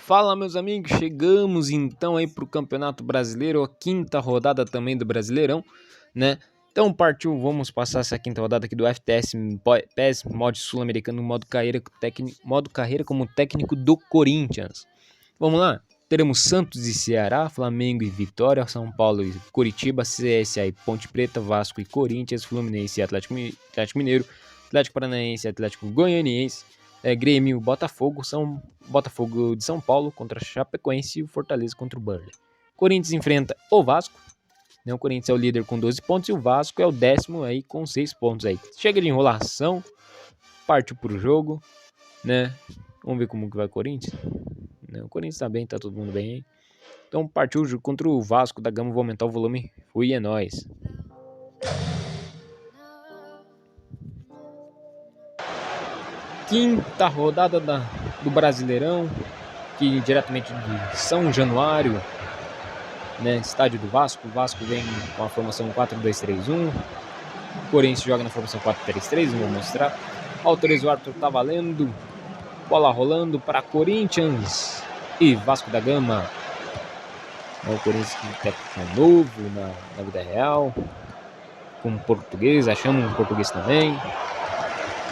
Fala, meus amigos, chegamos então aí pro Campeonato Brasileiro, a quinta rodada também do Brasileirão, né? Então partiu, vamos passar essa quinta rodada aqui do FTS PES Mod Sul-Americano modo carreira como técnico do Corinthians. Vamos lá? Teremos Santos e Ceará, Flamengo e Vitória, São Paulo e Coritiba, CSA e Ponte Preta, Vasco e Corinthians, Fluminense e Atlético Mineiro, Atlético Paranaense e Atlético Goianiense, Grêmio, Botafogo de São Paulo contra Chapecoense e o Fortaleza contra o Burnley. Corinthians enfrenta o Vasco, né? O Corinthians é o líder com 12 pontos e o Vasco é o 10º aí com 6 pontos aí. Chega de enrolação, partiu pro jogo, né? Vamos ver como que vai o Corinthians. O Corinthians tá bem, tá todo mundo bem aí. Então partiu contra o Vasco da Gama, vou aumentar o volume. Fui, é nóis. Quinta rodada do Brasileirão, que diretamente de São Januário, né, estádio do Vasco. O Vasco vem com a formação 4-2-3-1. O Corinthians joga na formação 4-3-3, vou mostrar. Autoriza o árbitro, tá valendo. Bola rolando para Corinthians e Vasco da Gama. O Corinthians que técnico novo na vida real, com português, achamos um português também.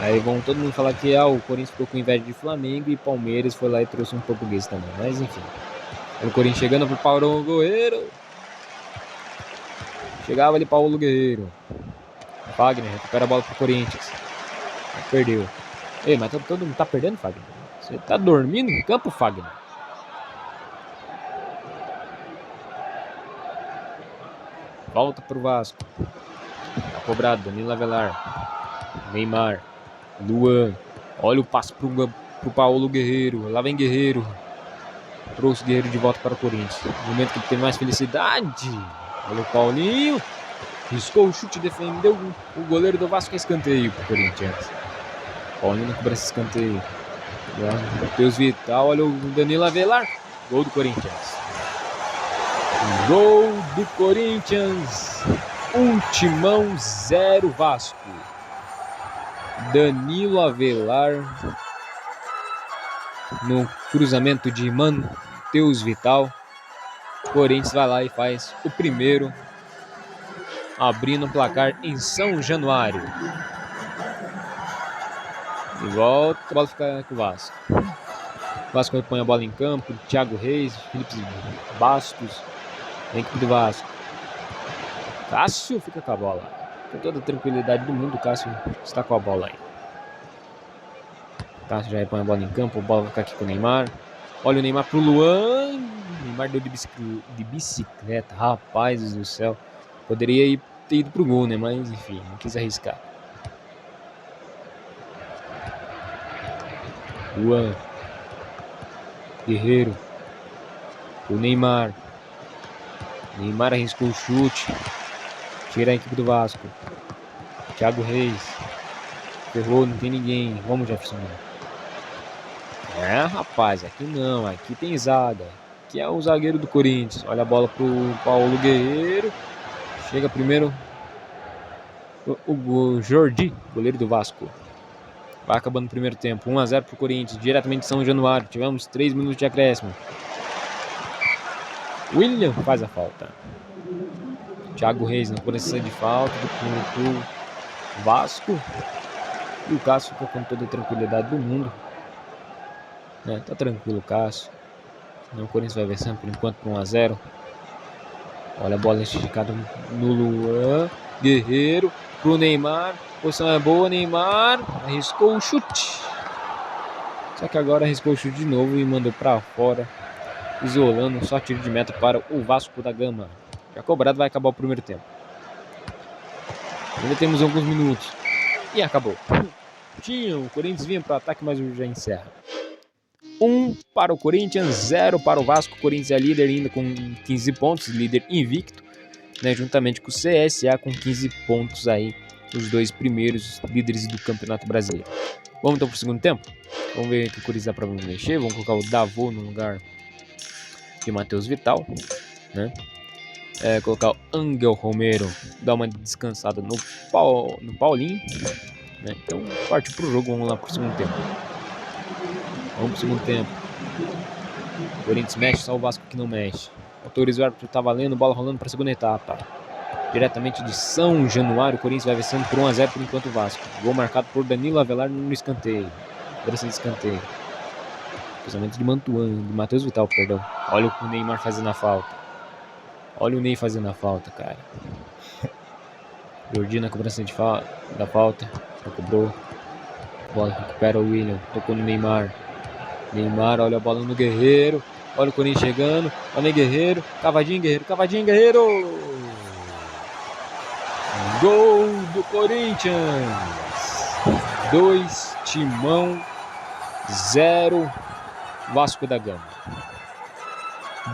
Aí vão todo mundo falar que o Corinthians ficou com inveja de Flamengo e Palmeiras foi lá e trouxe um português também. Mas enfim. O Corinthians chegando pro Paulo Guerreiro. Chegava ali Paulo Guerreiro. Fagner recupera a bola pro Corinthians. Perdeu. Ei, mas todo mundo tá perdendo, Fagner? Você tá dormindo no campo, Fagner? Volta pro Vasco. Tá cobrado, Danilo Avelar. Neymar. Luan. Olha o passe pro Paulo Guerreiro. Lá vem Guerreiro. Trouxe o Guerreiro de volta para o Corinthians. No momento que ele tem mais felicidade. Olha o Paulinho. Riscou o chute, defendeu o goleiro do Vasco. Escanteio pro Corinthians. Paulinho não cobra esse escanteio. Matheus Vital. Olha o Danilo Avelar. Gol do Corinthians. Gol do Corinthians. Timão 0 Vasco. Danilo Avelar no cruzamento de Matheus Vital. Corinthians vai lá e faz o primeiro, abrindo o placar em São Januário. E volta, a bola fica com o Vasco. O Vasco põe a bola em campo. Thiago Reis, Felipe Bastos, a equipe do Vasco. Cássio fica com a bola. Com toda a tranquilidade do mundo, o Cássio está com a bola aí. Cássio já põe a bola em campo, a bola vai ficar aqui com o Neymar. Olha o Neymar pro Luan. O Neymar deu de bicicleta. Rapaz do céu. Poderia ter ido pro gol, né? Mas enfim, não quis arriscar. Luan. Guerreiro. O Neymar. Neymar arriscou o chute. Tira a equipe do Vasco. Thiago Reis. Ferrou, não tem ninguém. Vamos, Jefferson. Rapaz, aqui não. Aqui tem zaga. Aqui é o zagueiro do Corinthians. Olha a bola pro Paulo Guerreiro. Chega primeiro o Jordi, goleiro do Vasco. Vai acabando o primeiro tempo. 1-0 pro Corinthians, diretamente de São Januário. Tivemos 3 minutos de acréscimo. William faz a falta. Thiago Reis não precisa de falta pro Vasco. E o Cássio fica com toda a tranquilidade do mundo. Tá tranquilo o Cássio. O Corinthians vai vencendo por enquanto por 1-0. Olha a bola esticada no Luan. Guerreiro pro Neymar. Posição é boa, Neymar. Arriscou o chute. Só que agora arriscou o chute de novo e mandou para fora. Isolando, só tiro de meta para o Vasco da Gama. Já cobrado, vai acabar o primeiro tempo. Ainda temos alguns minutos. E acabou. O Corinthians vinha para o ataque, mas já encerra. 1 para o Corinthians, 0 para o Vasco. O Corinthians é líder ainda com 15 pontos, líder invicto, né, juntamente com o CSA com 15 pontos aí, os dois primeiros líderes do Campeonato Brasileiro. Vamos então para o segundo tempo? Vamos ver o que o Corinthians dá para mexer. Vamos colocar o Davô no lugar de Matheus Vital, né? Colocar o Angel Romero, dar uma descansada no Paulinho, né? Então parte pro jogo, vamos lá pro segundo tempo. Vamos pro segundo tempo. O Corinthians mexe, só o Vasco que não mexe. Autoriza o árbitro, tá valendo, bola rolando para a segunda etapa. Diretamente de São Januário, o Corinthians vai vencendo por 1-0 por enquanto o Vasco. Gol marcado por Danilo Avelar no escanteio. Cobrança de escanteio. Cruzamento de Mantuan, de Matheus Vital, perdão. Olha o Neymar fazendo a falta. Olha o Ney fazendo a falta, cara. Jordi na cobrança da falta. Já cobrou. Bola recupera o William. Tocou no Neymar. Neymar, olha a bola no Guerreiro. Olha o Corinthians chegando. Olha o Guerreiro. Cavadinho, Guerreiro. Cavadinho, Guerreiro. Gol do Corinthians. 2, Timão. 0, Vasco da Gama.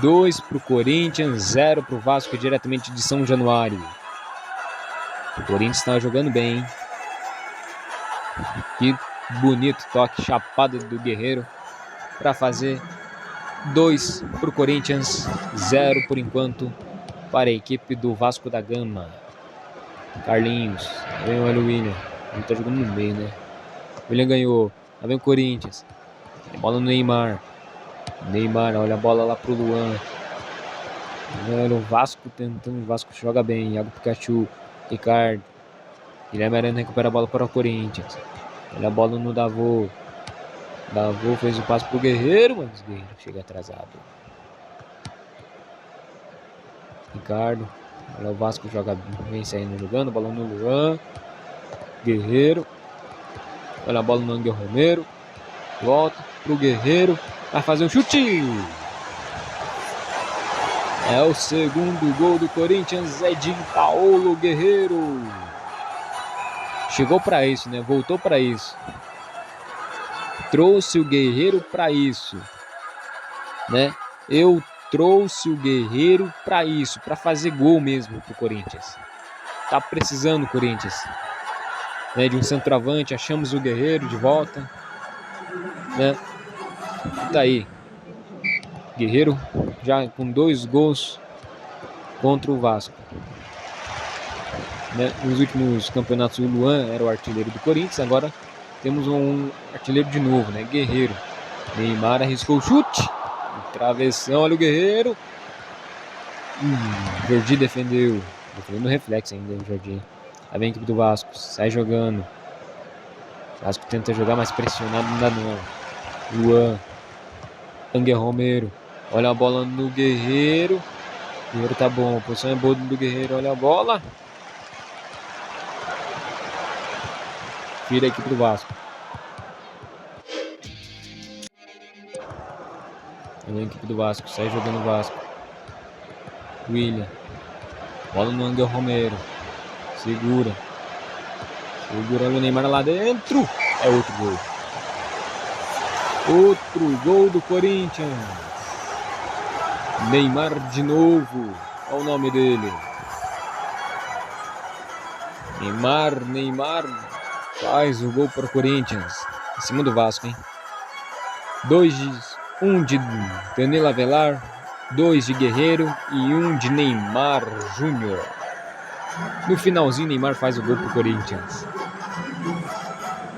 2 pro Corinthians, 0 pro Vasco, diretamente de São Januário. O Corinthians está jogando bem, hein? Que bonito toque, chapada do Guerreiro para fazer 2 pro Corinthians, 0 por enquanto para a equipe do Vasco da Gama. Carlinhos, vem o William, ele tá jogando no meio, né? O William ganhou, lá vem o Corinthians. Tem bola no Neymar. Neymar, olha a bola lá pro Luan. Olha o Vasco tentando, o Vasco joga bem. Iago Pikachu, Ricardo. Guilherme Arana recupera a bola para o Corinthians. Olha a bola no Davô. Davô fez o passe pro Guerreiro, mas o Guerreiro chega atrasado. Ricardo. Olha o Vasco joga, vem saindo jogando, bola no Luan. Guerreiro. Olha a bola no Angel Romero. Volta pro Guerreiro. Vai fazer um chute. É o segundo gol do Corinthians, é de Paulo Guerreiro. Chegou para isso, né? Voltou para isso. Trouxe o Guerreiro para isso, né? Eu trouxe o Guerreiro para isso, para fazer gol mesmo pro Corinthians. Tá precisando o Corinthians, né? De um centroavante, achamos o Guerreiro de volta, né? Tá aí. Guerreiro já com 2 gols contra o Vasco. Né? Nos últimos campeonatos o Luan era o artilheiro do Corinthians, agora temos um artilheiro de novo, né? Guerreiro. Neymar arriscou o chute. Travessão, olha o Guerreiro. Jordi defendeu. Defendeu no reflexo ainda, o Jordi. Aí vem a equipe do Vasco, sai jogando. O Vasco tenta jogar, mais pressionado, não dá não. Luan. Angel Romero. Olha a bola no Guerreiro. O Guerreiro tá bom, a posição é boa do Guerreiro, olha a bola. Tira a equipe do Vasco. Vem a equipe do Vasco, sai jogando o Vasco. William. Bola no Angel Romero. Segura. Segurando o Neymar lá dentro. É outro gol. Outro gol do Corinthians. Neymar de novo. Olha o nome dele. Neymar faz o gol para o Corinthians. Em cima do Vasco, hein? 1 de Danilo Avelar, 2 de Guerreiro e 1 de Neymar Júnior. No finalzinho, Neymar faz o gol para o Corinthians.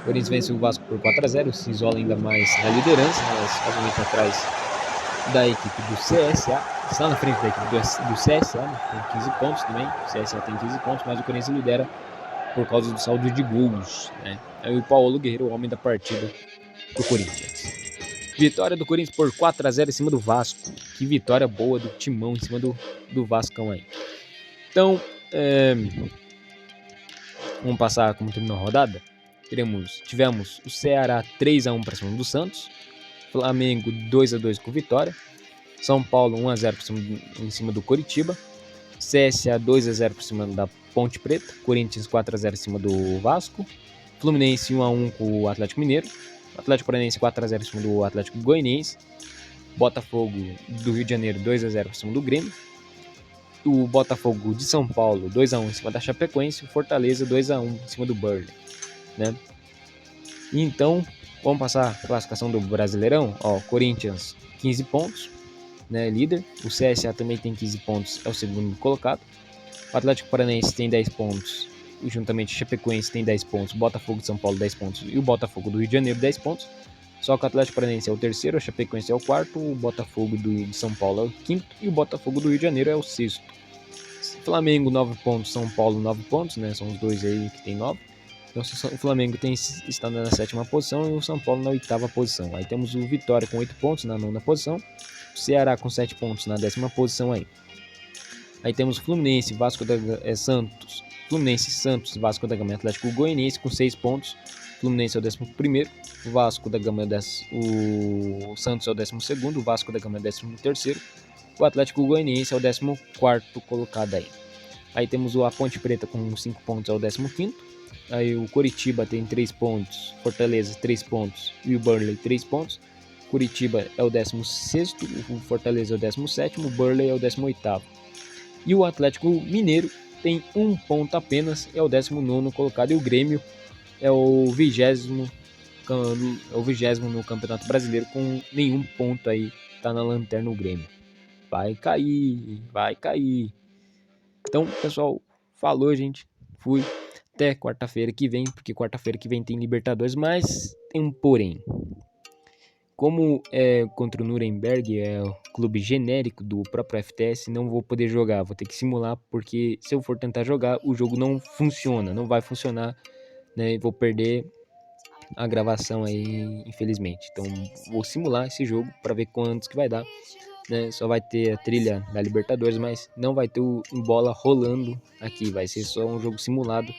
O Corinthians vence o Vasco por 4-0, se isola ainda mais na liderança, mas obviamente atrás da equipe do CSA. Está na frente da equipe do CSA, né? Tem 15 pontos também. O CSA tem 15 pontos, mas o Corinthians lidera por causa do saldo de gols, né? É o Paulo Guerreiro, o homem da partida do Corinthians. Vitória do Corinthians por 4-0 em cima do Vasco. Que vitória boa do Timão em cima do Vascão aí. Então, vamos passar como terminou a rodada. Tivemos o Ceará 3-1 para cima do Santos. Flamengo 2-2 com Vitória. São Paulo 1-0 em cima do Coritiba. CSA 2-0 por cima da Ponte Preta. Corinthians 4-0 em cima do Vasco. Fluminense 1-1 com o Atlético Mineiro. Atlético Paranaense 4-0 em cima do Atlético Goianiense. Botafogo do Rio de Janeiro 2-0 por cima do Grêmio. O Botafogo de São Paulo 2-1 em cima da Chapecoense. O Fortaleza 2-1 em cima do Burnley, né? Então, vamos passar a classificação do Brasileirão. Ó, Corinthians 15 pontos, né, líder. O CSA também tem 15 pontos, é o segundo colocado. O Atlético Paranaense tem 10 pontos. E juntamente o Chapecoense tem 10 pontos. O Botafogo de São Paulo 10 pontos. E o Botafogo do Rio de Janeiro 10 pontos. Só que o Atlético Paranaense é o terceiro, o Chapecoense é o quarto, o Botafogo de São Paulo é o quinto e o Botafogo do Rio de Janeiro é o sexto. Flamengo 9 pontos, São Paulo 9 pontos, né? São os dois aí que tem 9. Então o Flamengo está na sétima posição e o São Paulo na oitava posição. Aí temos o Vitória com 8 pontos na nona posição, o Ceará com 7 pontos na décima posição aí. Aí temos Fluminense, Santos, Fluminense, Santos, Vasco da Gama e Atlético Goianiense com 6 pontos. Fluminense é o 11º, o Vasco da Gama o Santos é o 12º, o Vasco da Gama é o 13º, o Atlético Goianiense é o 14º colocado aí. Aí temos a Ponte Preta com 5 pontos, é o 15º. Aí o Coritiba tem 3 pontos, Fortaleza 3 pontos e o Burnley 3 pontos. Curitiba é o 16º, o Fortaleza é o 17º, o Burnley é o 18º. E o Atlético Mineiro tem 1 ponto apenas, é o 19º colocado. E o Grêmio é o 20º no Campeonato Brasileiro com nenhum ponto aí, tá na lanterna o Grêmio. Vai cair. Então, pessoal, falou, gente. Fui. Até quarta-feira que vem, porque quarta-feira que vem tem Libertadores, mas tem um porém. Como é contra o Nuremberg, é o clube genérico do próprio FTS, não vou poder jogar, vou ter que simular, porque se eu for tentar jogar, o jogo não funciona, não vai funcionar, né? Vou perder a gravação aí, infelizmente. Então, vou simular esse jogo para ver quantos que vai dar, né? Só vai ter a trilha da Libertadores, mas não vai ter o bola rolando aqui, vai ser só um jogo simulado,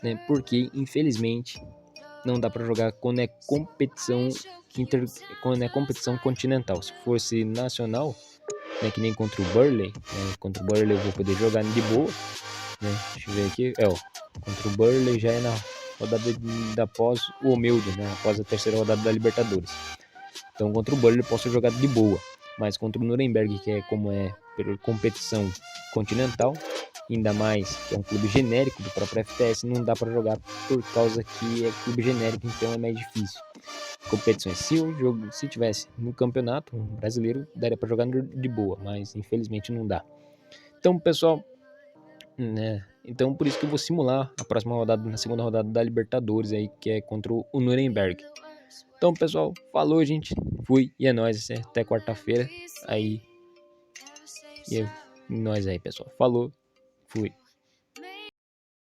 né? Porque, infelizmente, não dá para jogar quando é competição quando é competição continental. Se fosse nacional, né, que nem contra o Burnley, né, contra o Burnley eu vou poder jogar de boa, né? Deixa eu ver aqui, contra o Burnley já é na rodada após o Omildo, né, após a terceira rodada da Libertadores. Então contra o Burnley eu posso jogar de boa, mas contra o Nuremberg, que é como é por competição continental, ainda mais que é um clube genérico do próprio FTS, não dá para jogar por causa que é clube genérico, então é mais difícil. Competições, se tivesse no campeonato brasileiro, daria para jogar de boa, mas infelizmente não dá. Então, pessoal, né? Então por isso que eu vou simular a próxima rodada, na segunda rodada da Libertadores aí, que é contra o Nuremberg. Então, pessoal, falou, gente. Fui e é nóis, até quarta-feira aí. E é nóis aí, pessoal. Falou, fui.